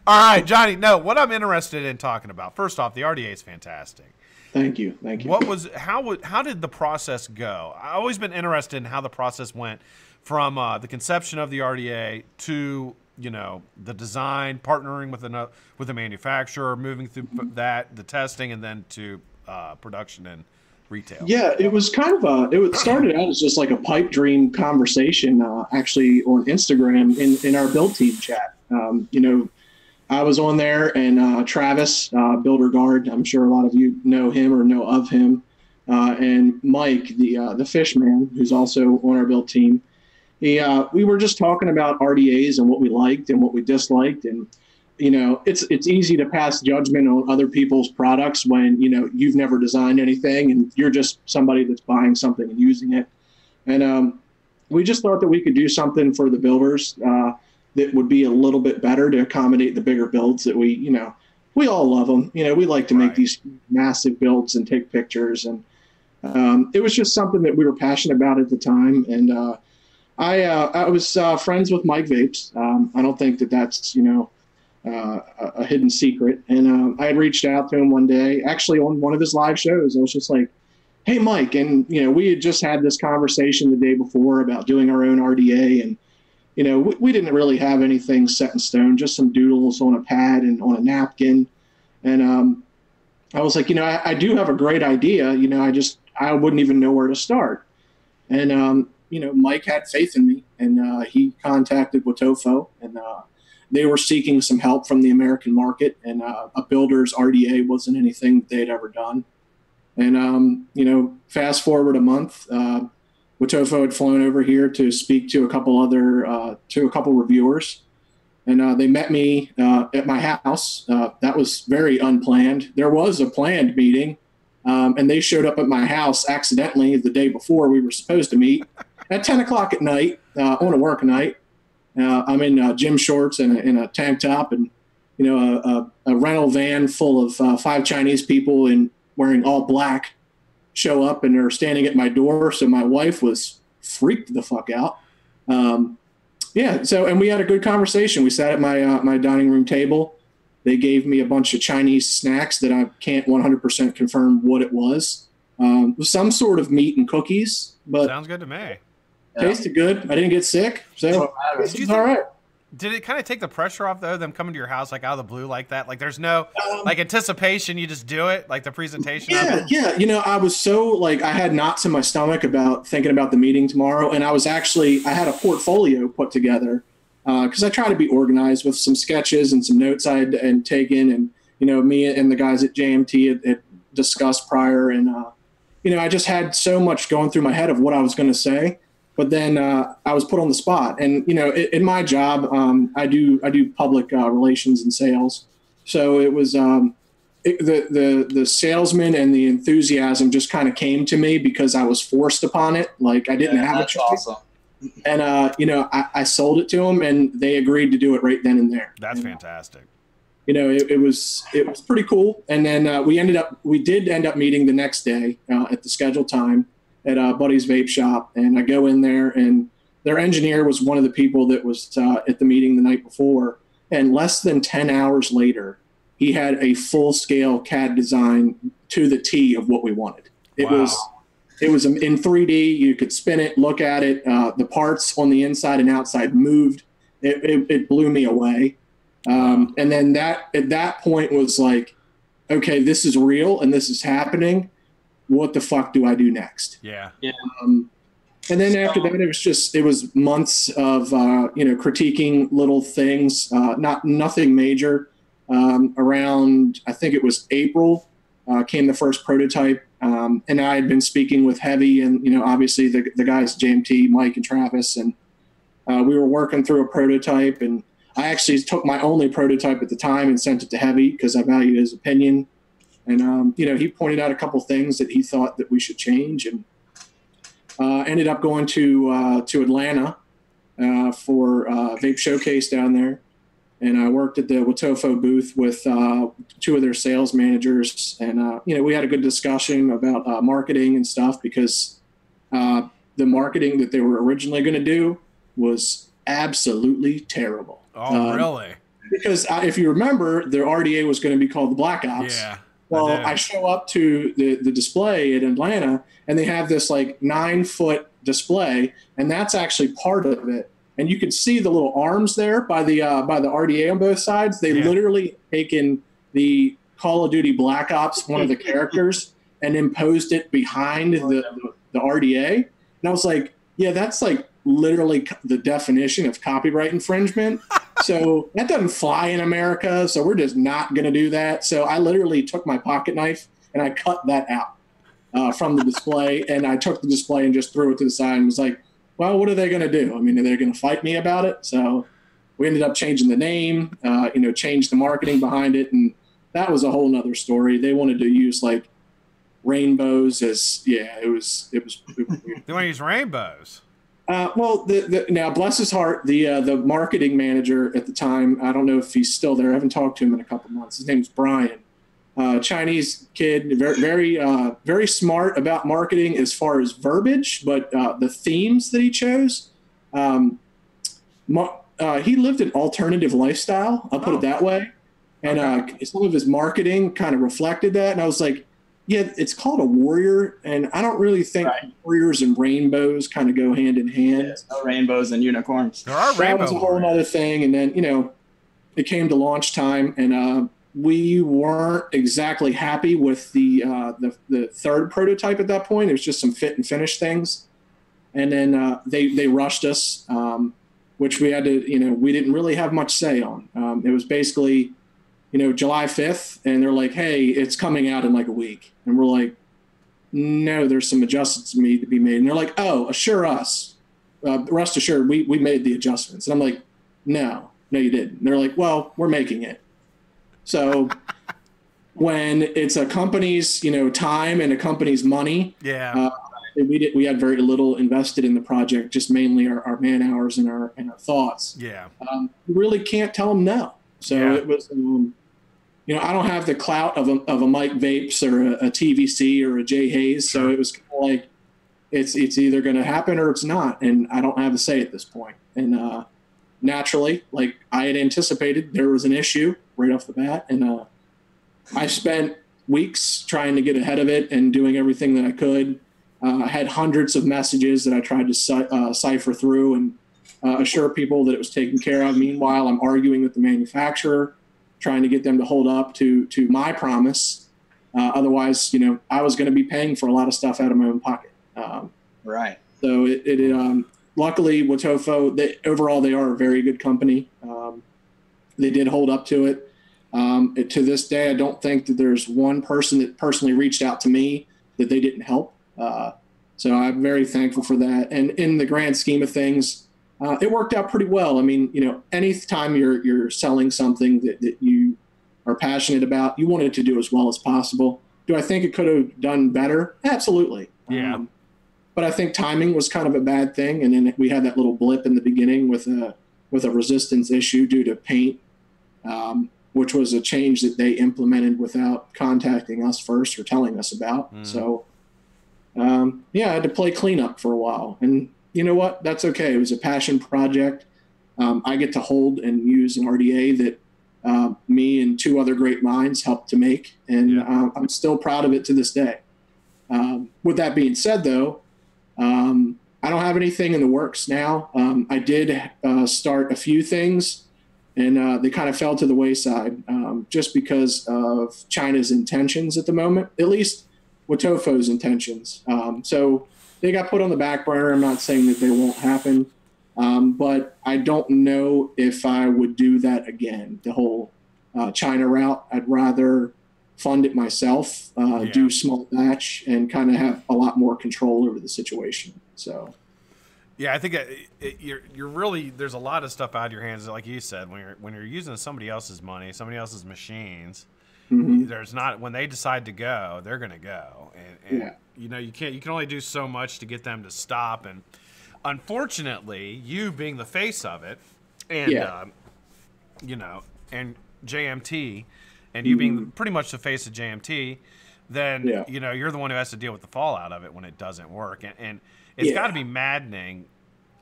All right, Johnny. No, what I'm interested in talking about. First off, the RDA is fantastic.
Thank you.
How did the process go? I've always been interested in how the process went from the conception of the RDA to the design, partnering with a manufacturer, moving through that, the testing, and then to production and retail. Yeah,
it was kind of it started out as just like a pipe dream conversation, actually on Instagram in our build team chat. I was on there, and Travis, Builder Guard, I'm sure a lot of you know him or know of him, and Mike, the fish man, who's also on our build team. We were just talking about RDAs and what we liked and what we disliked, and it's easy to pass judgment on other people's products when you've never designed anything and you're just somebody that's buying something and using it. And we just thought that we could do something for the builders that would be a little bit better to accommodate the bigger builds that we all love them. We like to make these massive builds and take pictures, and it was just something that we were passionate about at the time. And I was friends with Mike Vapes. I don't think that's a hidden secret. And I had reached out to him one day, actually on one of his live shows. I was just like, "Hey, Mike," and we had just had this conversation the day before about doing our own RDA, and we didn't really have anything set in stone, just some doodles on a pad and on a napkin. And I was like, I do have a great idea. I wouldn't even know where to start. And Mike had faith in me, and he contacted Watofo, and they were seeking some help from the American market, and a builder's RDA wasn't anything they'd ever done. And, fast forward a month, Watofo had flown over here to speak to a couple reviewers, and they met me at my house. That was very unplanned. There was a planned meeting, and they showed up at my house accidentally the day before we were supposed to meet at 10 o'clock at night on a work night. I'm in gym shorts and in a tank top, and a rental van full of 5 Chinese people and wearing all black show up, and they're standing at my door. So my wife was freaked the fuck out. And we had a good conversation. We sat at my dining room table. They gave me a bunch of Chinese snacks that I can't 100% confirm what it was. It was some sort of meat and cookies, but
sounds good to me.
Tasted good. I didn't get sick, so it's all right.
Did it kind of take the pressure off, though, them coming to your house like out of the blue like that? Like there's no anticipation, you just do it, like the presentation of it?
Yeah. I was so I had knots in my stomach about thinking about the meeting tomorrow, and I had a portfolio put together because I try to be organized with some sketches and some notes I had taken, and me and the guys at JMT had discussed prior, and I just had so much going through my head of what I was going to say. But then I was put on the spot, and in my job, I do public relations and sales. So it was the salesman and the enthusiasm just kind of came to me because I was forced upon it. Like I didn't have a choice.
Awesome.
And I sold it to them, and they agreed to do it right then and there.
That's fantastic.
It was pretty cool. And then we did end up meeting the next day at the scheduled time at Buddy's Vape Shop. And I go in there, and their engineer was one of the people that was at the meeting the night before. And less than 10 hours later, he had a full-scale CAD design to the T of what we wanted. It was in 3D. You could spin it, look at it. The parts on the inside and outside moved. It blew me away. And then at that point was like, okay, this is real and this is happening. What the fuck do I do next?
Yeah.
And then after that, it was months of, critiquing little things, nothing major. Around, I think it was April, came the first prototype. And I had been speaking with Heavy and, obviously the guys, JMT, Mike and Travis, and we were working through a prototype, and I actually took my only prototype at the time and sent it to Heavy because I valued his opinion. And, he pointed out a couple things that he thought that we should change, and ended up going to Atlanta for Vape Showcase down there. And I worked at the Watofo booth with two of their sales managers. And, we had a good discussion about marketing and stuff because the marketing that they were originally going to do was absolutely terrible.
Oh, really?
Because if you remember, the RDA was going to be called the Black Ops.
Yeah.
Well, I show up to the display in Atlanta, and they have this like 9-foot display, and that's actually part of it. And you can see the little arms there by the RDA on both sides. They literally taken the Call of Duty Black Ops, one of the characters, and imposed it behind the RDA. And I was like, yeah, that's like literally the definition of copyright infringement. So that doesn't fly in America. So we're just not going to do that. So I literally took my pocket knife and I cut that out from the display. And I took the display and just threw it to the side and was like, well, what are they going to do? I mean, are they going to fight me about it? So we ended up changing the name, changed the marketing behind it. And that was a whole nother story. They wanted to use like rainbows as, it was weird.
They want to use rainbows.
Well, now bless his heart, the marketing manager at the time, I don't know if he's still there. I haven't talked to him in a couple months. His name's Brian. Chinese kid, very, very smart about marketing as far as verbiage, but the themes that he chose, he lived an alternative lifestyle. I'll put it that way. And some of his marketing kind of reflected that. And I was like, yeah, it's called a warrior. And I don't really think warriors and rainbows kind of go hand in hand.
Yeah, no rainbows and unicorns.
There are rainbows.
That was a whole other thing. And then, it came to launch time, and we weren't exactly happy with the third prototype at that point. It was just some fit and finish things. And then they rushed us, which we had to, we didn't really have much say on. It was basically, July 5th, and they're like, hey, it's coming out in like a week. And we're like, no, there's some adjustments to be made. And they're like, oh, assure us. Rest assured, we made the adjustments. And I'm like, no, you didn't. And they're like, well, we're making it. So when it's a company's, time and a company's money, we had very little invested in the project, just mainly our man hours and our thoughts.
Yeah.
You really can't tell them no. So it was, I don't have the clout of a Mike Vapes or a TVC or a Jay Hayes. So it was kind of like, it's either going to happen or it's not. And I don't have a say at this point. And naturally, like I had anticipated, there was an issue right off the bat. And I spent weeks trying to get ahead of it and doing everything that I could. I had hundreds of messages that I tried to cipher through and assure people that it was taken care of. Meanwhile, I'm arguing with the manufacturer, trying to get them to hold up to my promise. Otherwise, I was going to be paying for a lot of stuff out of my own pocket.
Right.
So luckily, Watofo, overall, they are a very good company. They did hold up to it. To this day, I don't think that there's one person that personally reached out to me that they didn't help. So I'm very thankful for that. And in the grand scheme of things, it worked out pretty well. I mean, anytime you're selling something that you are passionate about, you want it to do as well as possible. Do I think it could have done better? Absolutely.
Yeah.
But I think timing was kind of a bad thing. And then we had that little blip in the beginning with a resistance issue due to paint, which was a change that they implemented without contacting us first or telling us about. So, I had to play cleanup for a while. And you know what? That's okay. It was a passion project. I get to hold and use an RDA that me and two other great minds helped to make. And I'm still proud of it to this day. With that being said, though, I don't have anything in the works now. I did start a few things, and they kind of fell to the wayside just because of China's intentions at the moment, at least with Tofo's intentions. So they got put on the back burner. I'm not saying that they won't happen, but I don't know if I would do that again, the whole China route. I'd rather fund it myself, do small batch, and kind of have a lot more control over the situation. So,
yeah, I think you're really, there's a lot of stuff out of your hands, like you said, when you're using somebody else's money, somebody else's machines. There's not, when they decide to go, they're going to go, and you can only do so much to get them to stop. And unfortunately, you being the face of it, and and JMT. And you being pretty much the face of JMT, then you're the one who has to deal with the fallout of it when it doesn't work. And it's got to be maddening,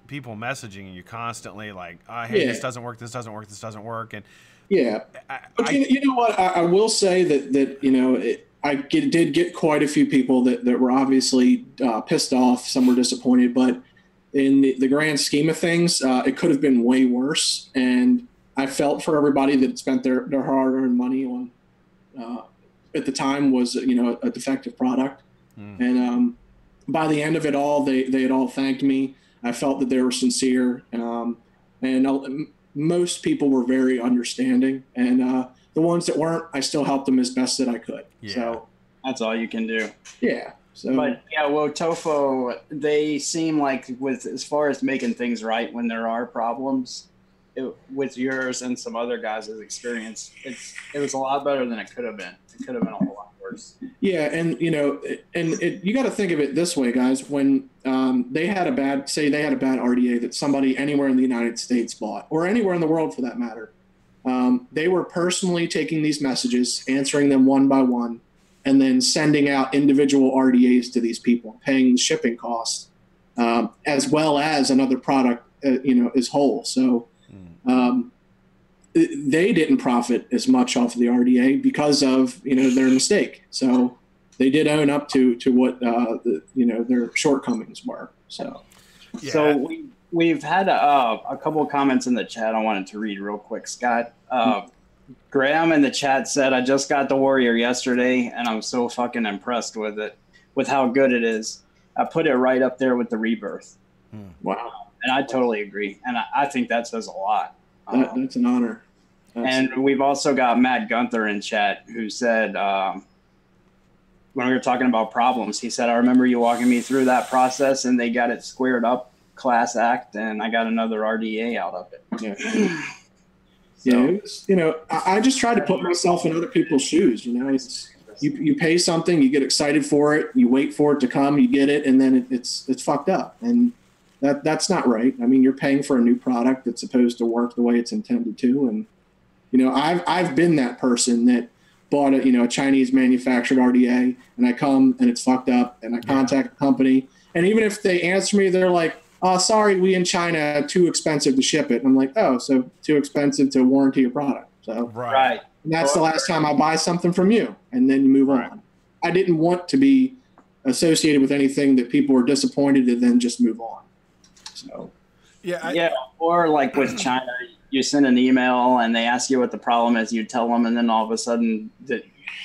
people messaging you constantly like, hey, this doesn't work, this doesn't work, this doesn't work. And
but you know what? I will say that I did get quite a few people that were obviously pissed off. Some were disappointed, but in the grand scheme of things, it could have been way worse. And I felt for everybody that spent their hard-earned money on, at the time, was a defective product. And by the end of it all, they had all thanked me. I felt that they were sincere, and most people were very understanding. And the ones that weren't, I still helped them as best that I could.
Yeah.
So
that's all you can do.
Yeah. So,
but Tofo, they seem like, as far as making things right when there are problems. With yours and some other guys' experience, it was a lot better than it could have been. It could have been a whole lot worse.
Yeah, and you got to think of it this way, guys. When they had a bad RDA that somebody anywhere in the United States bought, or anywhere in the world for that matter, they were personally taking these messages, answering them one by one, and then sending out individual RDAs to these people, paying the shipping costs, as well as another product, as whole. So. They didn't profit as much off of the RDA because of their mistake. So they did own up to what their shortcomings were. So
we've had a couple of comments in the chat I wanted to read real quick, Scott. Graham in the chat said, "I just got the Warrior yesterday, and I'm so fucking impressed with it, with how good it is. I put it right up there with the Rebirth."
Wow.
And I totally agree. And I think that says a lot.
That's an honor.
And we've also got Matt Gunther in chat who said, when we were talking about problems, he said, "I remember you walking me through that process and they got it squared up, class act, and I got another RDA out of it."
I just try to put myself in other people's shoes. You pay something, you get excited for it, you wait for it to come, you get it, and then it's fucked up. And that's not right. I mean, you're paying for a new product that's supposed to work the way it's intended to. And, I've been that person that bought a Chinese manufactured RDA, and I come and it's fucked up, and I contact the company. And even if they answer me, they're like, "Oh, sorry, we in China, too expensive to ship it." And I'm like, "Oh, so too expensive to warranty a product." So
right.
And that's the last time I buy something from you, and then you move on. I didn't want to be associated with anything that people were disappointed and then just move on. So
or like with China, you send an email and they ask you what the problem is, you tell them, and then all of a sudden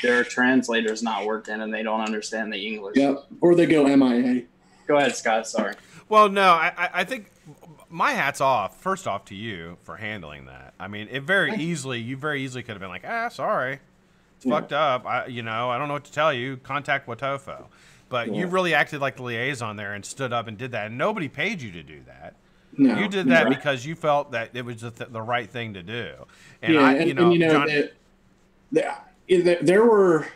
their translator's not working and they don't understand the English.
Yep. Or they go MIA.
Go ahead, Scott. Sorry.
Well, no, I think my hat's off, first off, to you for handling that. I mean, you very easily could have been like, sorry, it's fucked up. I don't know what to tell you. Contact Watofo. But you really acted like the liaison there and stood up and did that. And nobody paid you to do that.
No,
you did that because you felt that it was just the right thing to do. And
there were.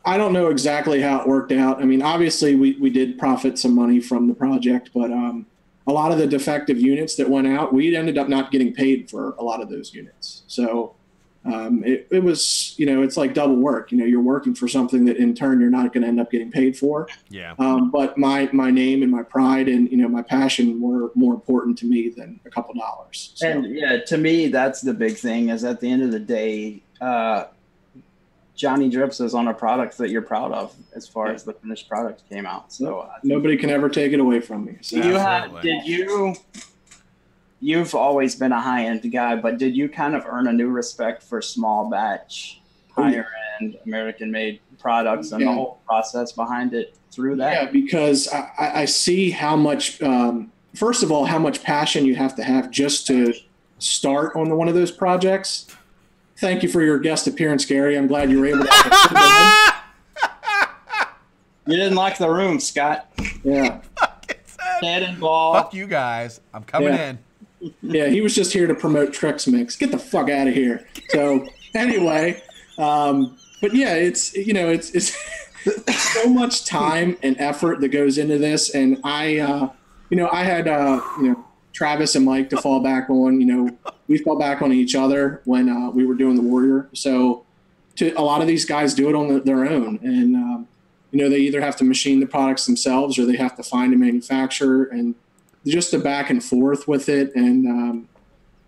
I don't know exactly how it worked out. I mean, obviously we did profit some money from the project, but a lot of the defective units that went out, we ended up not getting paid for a lot of those units. So it was, it's like double work. You're working for something that in turn you're not going to end up getting paid for.
Yeah.
But my name and my pride and my passion were more important to me than a couple dollars. So.
And to me, that's the big thing. Is at the end of the day, Johnny Drips is on a product that you're proud of as far as the finished product came out. So
nobody can ever take it away from me. So.
You've always been a high-end guy, but did you kind of earn a new respect for small batch, higher-end American-made products and the whole process behind it through that?
Yeah, because I see how much, first of all, how much passion you have to have just to start on one of those projects. Thank you for your guest appearance, Gary. I'm glad you were able to.
You didn't lock the room, Scott.
Yeah.
Head and ball.
Fuck you guys. I'm coming in.
Yeah, he was just here to promote Trex Mix. Get the fuck out of here. So anyway, but yeah, it's so much time and effort that goes into this, and I had Travis and Mike to fall back on. We fell back on each other when we were doing the Warrior. So a lot of these guys do it on their own, and they either have to machine the products themselves or they have to find a manufacturer, and just the back and forth with it. And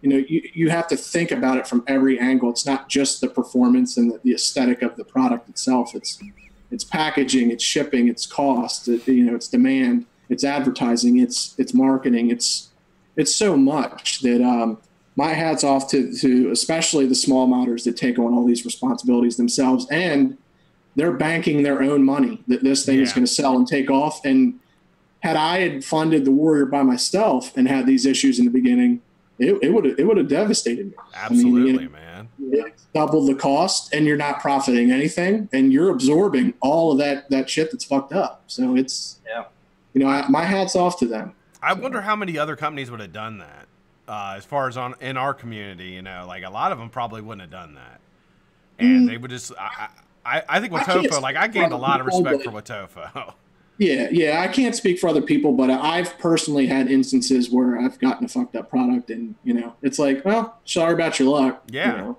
you have to think about it from every angle. It's not just the performance and the aesthetic of the product itself. It's packaging, it's shipping, it's cost, it's demand, it's advertising, it's marketing. It's so much that my hat's off to especially the small modders that take on all these responsibilities themselves, and they're banking their own money that this thing is going to sell and take off. And had I had funded the Warrior by myself and had these issues in the beginning, it would have devastated me.
Absolutely, man.
It's double the cost, and you're not profiting anything, and you're absorbing all of that shit that's fucked up. So it's my hat's off to them.
I wonder how many other companies would have done that. As far as in our community, like a lot of them probably wouldn't have done that, and they would just. I think Watofo, I gained a lot of respect for Watofo.
Yeah, I can't speak for other people, but I've personally had instances where I've gotten a fucked up product, and it's like, well, sorry about your luck.
Yeah.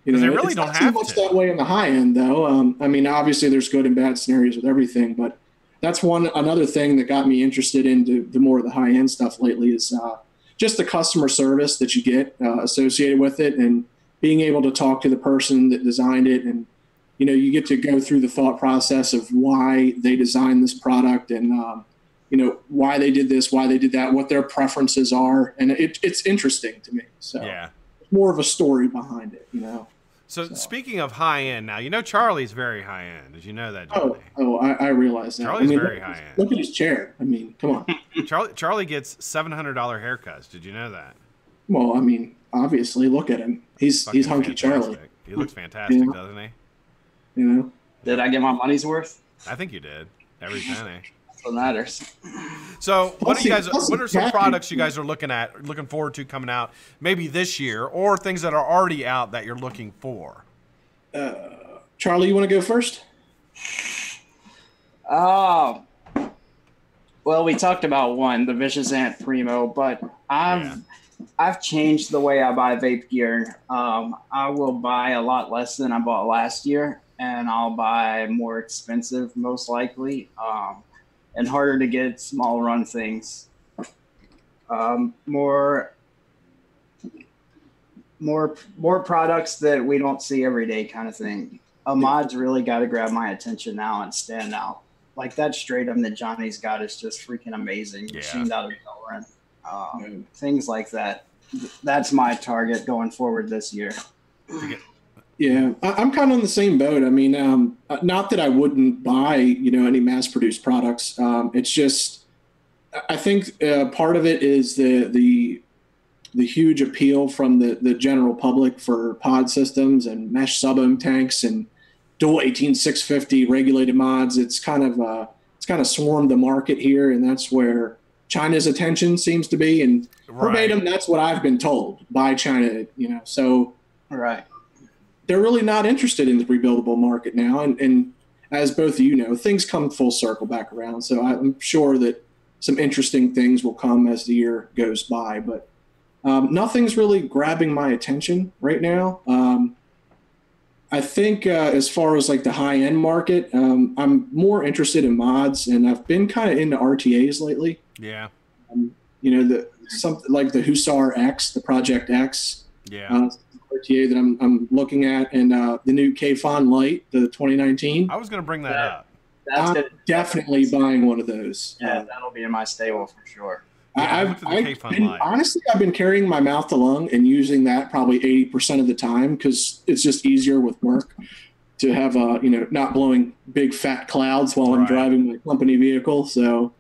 Because they really don't have
too much that way in the high end, though. Obviously there's good and bad scenarios with everything, but that's another thing that got me interested into the more of the high end stuff lately is just the customer service that you get associated with it, and being able to talk to the person that designed it, and you get to go through the thought process of why they designed this product, and why they did this, why they did that, what their preferences are, and it's interesting to me. So more of a story behind it,
So speaking of high end, now Charlie's very high end. Did you know that? Johnny?
I realize that.
Charlie's very high end.
Look at his chair. Come on.
Charlie gets $700 haircuts. Did you know that?
Well, obviously, look at him. He's hunky
fantastic.
Charlie.
He looks fantastic, doesn't he?
Did I get my money's worth?
I think you did. Every penny.
That's what matters.
So, what are some products you guys are looking forward to coming out maybe this year, or things that are already out that you're looking for?
Charlie, you want to go first?
Well, we talked about the Vicious Ant Primo, but I've changed the way I buy vape gear. I will buy a lot less than I bought last year, and I'll buy more expensive, most likely, and harder to get small run things. More products that we don't see every day, kind of thing. A mod's really got to grab my attention now and stand out. Like that Stratum that Johnny's got is just freaking amazing. Machined out of nowhere. Things like that. That's my target going forward this year.
Yeah, I'm kind of on the same boat. Not that I wouldn't buy, any mass-produced products. It's just, I think part of it is the huge appeal from the general public for pod systems and mesh sub-ohm tanks and dual 18650 regulated mods. It's kind of swarmed the market here, and that's where China's attention seems to be. And verbatim, that's what I've been told by China. So
right,
they're really not interested in the rebuildable market now. And as both of you know, things come full circle back around. So I'm sure that some interesting things will come as the year goes by, but nothing's really grabbing my attention right now. I think as far as like the high end market, I'm more interested in mods, and I've been kind of into RTAs lately.
Yeah.
Something like the Hussar X, the Project X.
Yeah.
RTA that I'm looking at, and the new K-Fon Lite, the 2019.
I was going to bring that up.
I'm definitely buying one of those.
Yeah, that'll be in my stable for sure.
Yeah,
honestly, I've been carrying my mouth to lung and using that probably 80% of the time because it's just easier with work to have not blowing big fat clouds while I'm driving my company vehicle. So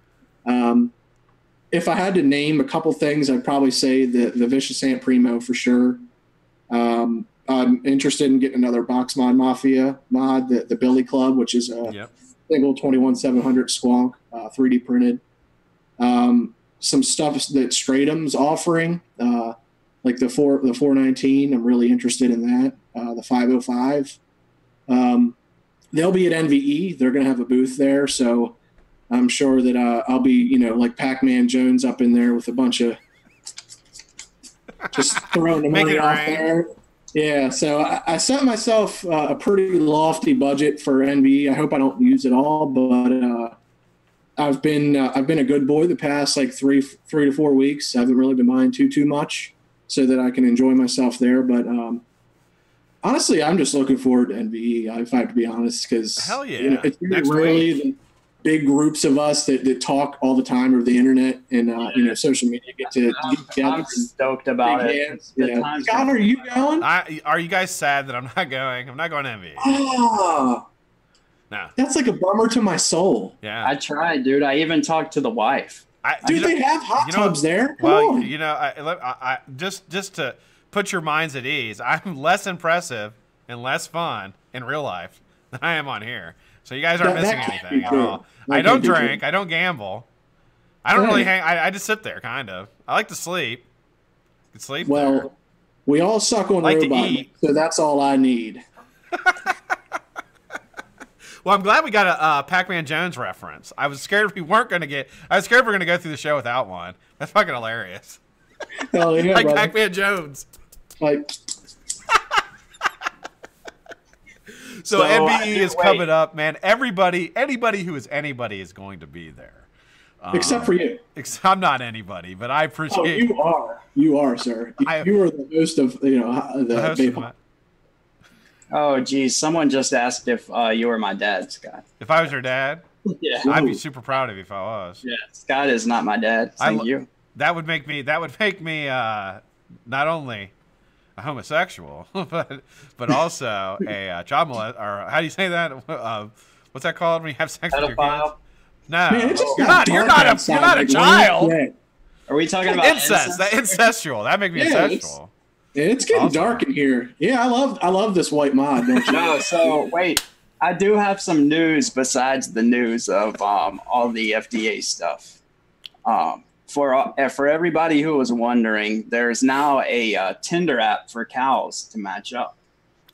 if I had to name a couple things, I'd probably say the Vicious Ant Primo for sure. I'm interested in getting another Box Mod Mafia mod, the Billy Club, which is a single 21700 Squonk, 3D printed. Some stuff that Stratum's offering, like the 419. I'm really interested in that. The 505. They'll be at NVE. They're going to have a booth there, so I'm sure that I'll be, like Pac-Man Jones up in there with a bunch of just throwing the money off there. Yeah, so I set myself a pretty lofty budget for NVE. I hope I don't use it all, but I've been a good boy the past like three to 4 weeks. I haven't really been buying too much so that I can enjoy myself there. But honestly, I'm just looking forward to NVE, if I have to be honest, because
hell yeah,
it's really the big groups of us that talk all the time over the internet and social media get to get together.
I'm stoked about it.
Scott, are you going?
Are you guys sad that I'm not going? I'm not going to NVE.
Oh. No. That's like a bummer to my soul.
Yeah.
I tried, dude. I even talked to the wife.
They have hot tubs there?
Well, I just to put your minds at ease, I'm less impressive and less fun in real life than I am on here. So you guys aren't missing anything at all. I don't drink. I don't gamble. I don't really hang. I just sit there, kind of. I like to sleep. I can sleep there.
We all suck on robot, so that's all I need.
Well, I'm glad we got a Pac-Man Jones reference. I was scared we weren't going to get. I was scared we were going to go through the show without one. That's fucking hilarious.
Hell yeah,
like Pac-Man Jones.
Like.
So NVE is coming up, man. Anybody who is anybody is going to be there.
Except for you.
I'm not anybody, but I appreciate.
Oh, you are, sir. You are the host of the Vape.
Oh, geez. Someone just asked if you were my dad, Scott.
If I was your dad?
Yeah.
I'd be super proud of you if I was.
Yeah. Scott is not my dad. Thank you.
That would make me not only a homosexual, but also a child molester, or how do you say that? What's that called when you have sex with your kids? No. Man, you're not a child.
Are we talking about incest?
That incestual. That makes me incestual.
It's getting dark in here. Yeah, I love this white mod, don't you?
No, so wait. I do have some news besides the news of all the FDA stuff. For everybody who was wondering, there's now a Tinder app for cows to match up.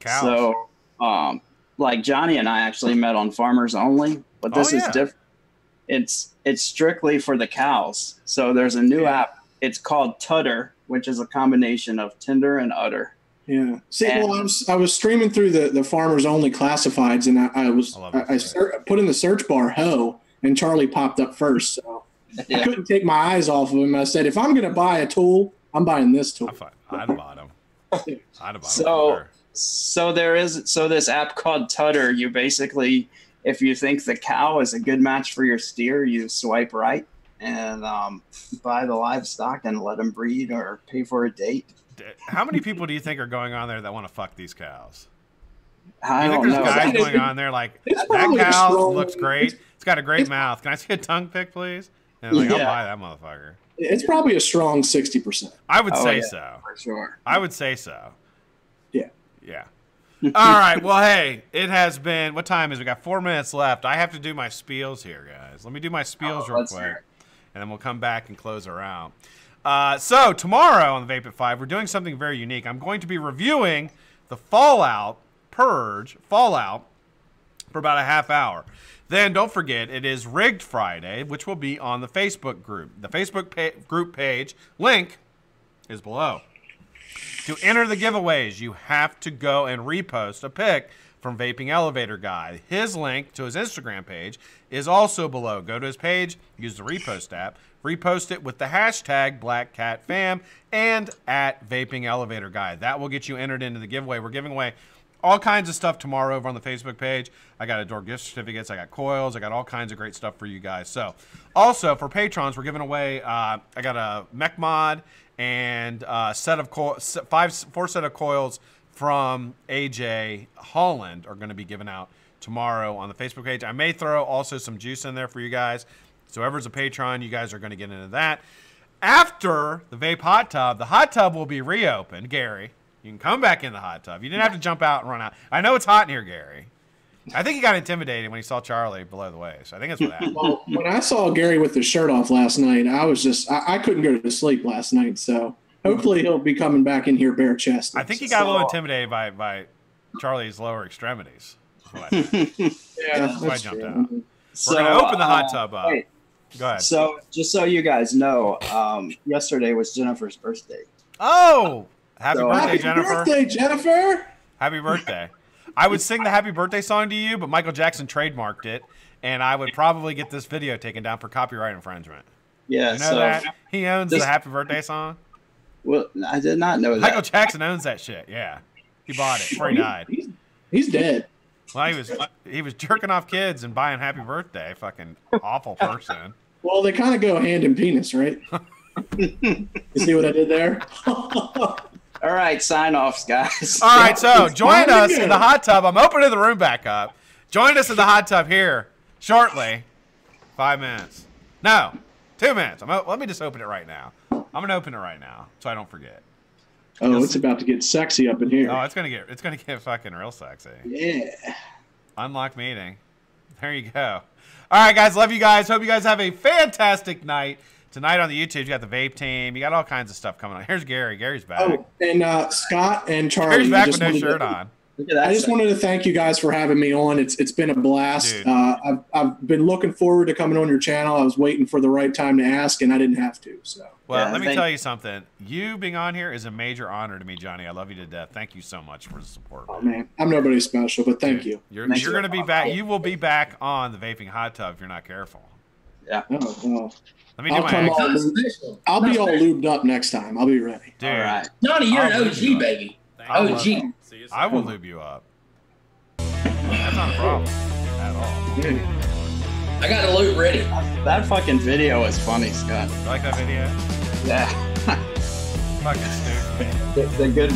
Cows.
So, like Johnny and I actually met on Farmers Only, but this is different. It's strictly for the cows. So there's a new app. It's called Tudder, which is a combination of Tinder and Udder.
Yeah. See, I was streaming through the Farmers Only classifieds, and I put in the search bar "ho," and Charlie popped up first. So I couldn't take my eyes off of him. I said, if I'm going to buy a tool, I'm buying this tool.
I'd have bought him.
So this app called Tudder, you basically, if you think the cow is a good match for your steer, you swipe right and buy the livestock and let them breed or pay for a date.
How many people do you think are going on there that want to fuck these cows?
I don't know.
There's guys going on there like, that cow looks great. It's got a great mouth. Can I see a tongue pic, please? And I'll buy that motherfucker.
It's probably a strong 60%.
I would say so.
For sure.
I would say so.
Yeah.
Yeah. All right. Well, hey, it has been. What time is it? We got 4 minutes left. I have to do my spiels here, guys. Let me do my spiels real quick, and then we'll come back and close her out. So tomorrow on the Vape at 5, we're doing something very unique. I'm going to be reviewing the Fallout Purge for about a half hour. Then don't forget, it is Rigged Friday, which will be on the Facebook group. The Facebook group page link is below. To enter the giveaways, you have to go and repost a pic from VapingElevatorGuy. His link to his Instagram page is also below. Go to his page, use the repost app, repost it with the hashtag Blackcatfam and at VapingElevatorGuy. That will get you entered into the giveaway. We're giving away all kinds of stuff tomorrow over on the Facebook page. I got Adore gift certificates. I got coils. I got all kinds of great stuff for you guys. So, also for patrons, we're giving away. I got a mech mod and a set of four set of coils from AJ Holland are going to be given out tomorrow on the Facebook page. I may throw also some juice in there for you guys. So, whoever's a patron, you guys are going to get into that. After the Vape Hot Tub, the Hot Tub will be reopened. Gary, you can come back in the Hot Tub. You didn't have to jump out and run out. I know it's hot in here, Gary. I think he got intimidated when he saw Charlie below the waist. I think that's what happened.
Well, when I saw Gary with his shirt off last night, I was just, I couldn't go to sleep last night. So hopefully he'll be coming back in here bare chested.
I think he got a little intimidated by Charlie's lower extremities.
Yeah,
that's why I jumped out. We're going to open the Hot Tub up.
Hey,
go ahead.
So just so you guys know, yesterday was Jennifer's birthday.
Oh, happy birthday, Jennifer.
Happy birthday, Jennifer.
Happy birthday. I would sing the happy birthday song to you, but Michael Jackson trademarked it, and I would probably get this video taken down for copyright infringement.
Yeah,
you know that? He owns the happy birthday song?
Well, I did not know that.
Michael Jackson owns that shit, yeah. He bought it before he died.
He's dead.
Well, he was jerking off kids and buying happy birthday. Fucking awful person.
Well, they kind of go hand in penis, right? You see what I did there?
All right, sign-offs, guys.
All right, so join us in the hot tub. I'm opening the room back up. Join us in the hot tub here shortly. 5 minutes. No, 2 minutes. Let me just open it right now. I'm going to open it right now so I don't forget.
Oh, it's about to get sexy up in here.
Oh, it's gonna get fucking real sexy.
Yeah.
Unlock meeting. There you go. All right, guys. Love you guys. Hope you guys have a fantastic night. Tonight on the YouTube, you got the Vape team. You got all kinds of stuff coming on. Here's Gary. Gary's back.
Oh, and Scott and Charlie.
Gary's back with no shirt on.
I just wanted to thank you guys for having me on. It's been a blast. I've been looking forward to coming on your channel. I was waiting for the right time to ask, and I didn't have to. So.
Well, let me tell you something. You being on here is a major honor to me, Johnny. I love you to death. Thank you so much for the support.
Oh, man. I'm nobody special, but thank you.
You're going to be back. You will be back on the Vaping Hot Tub if you're not careful.
Yeah.
No.
Let me do my exit.
I'll be all lubed up next time. I'll be ready.
Dude.
All right.
Johnny, you're an OG, baby. OG.
I will lube you up. That's not a problem at all.
Yeah.
I got the loot ready.
That fucking video is funny, Scott.
You like that video?
Yeah.
Fucking stupid.
The goodbye.